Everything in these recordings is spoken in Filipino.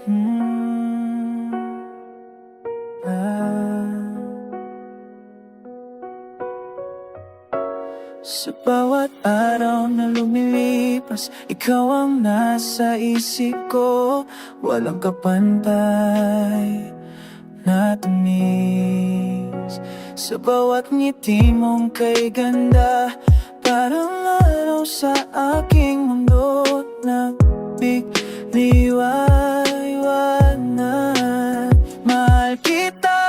Sa bawat araw na lumilipas, ikaw ang nasa isip ko. Walang kapantay na tamis. Sa bawat ngiti mong kay ganda, parang araw sa aking mundo. Nagbigniwaywana't mahal kita,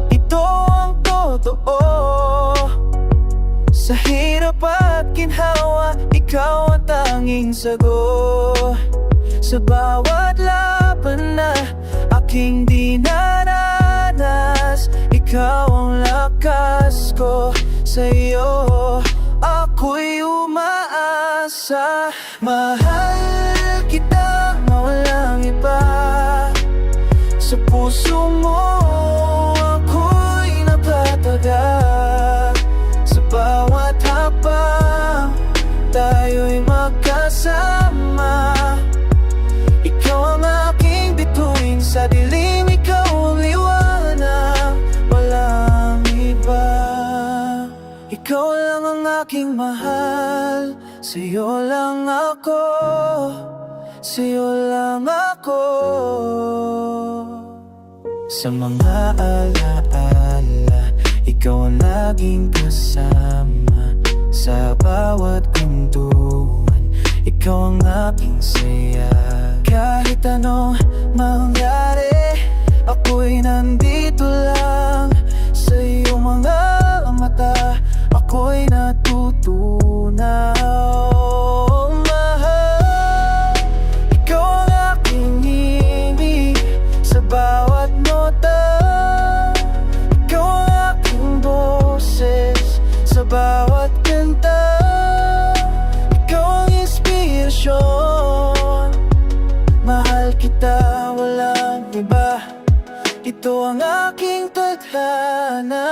ito ang totoo. Sa hirap at ginhawa, ikaw ang tanging sagot. Sa bawat laban na aking dinaranas, ikaw ang lakas ko. Sa iyo ako'y umaasa. Mahal kita na walang iba. Sa puso mo ako'y napatagak. Sa bawat hakbang tayo'y magkasama. Ikaw ang aking bituin, sa dilim ikaw ang liwanag. Walang iba. Ikaw lang ang aking mahal, sa'yo lang ako, sa'yo lang ako. Sa mga alaala, ikaw ang laging kasama. Sa bawat kwentuhan, ikaw ang aking saya. Kahit anong mangyari, ako'y nandito lang. Sa iyong mga mata, ako'y natutunaw. Mahal, ikaw ang aking himig. Sa bawat nota, ikaw ang aking boses. Sa bawat kanta, ikaw ang inspirasyon. Mahal kita, walang iba. Ito ang aking tadhana.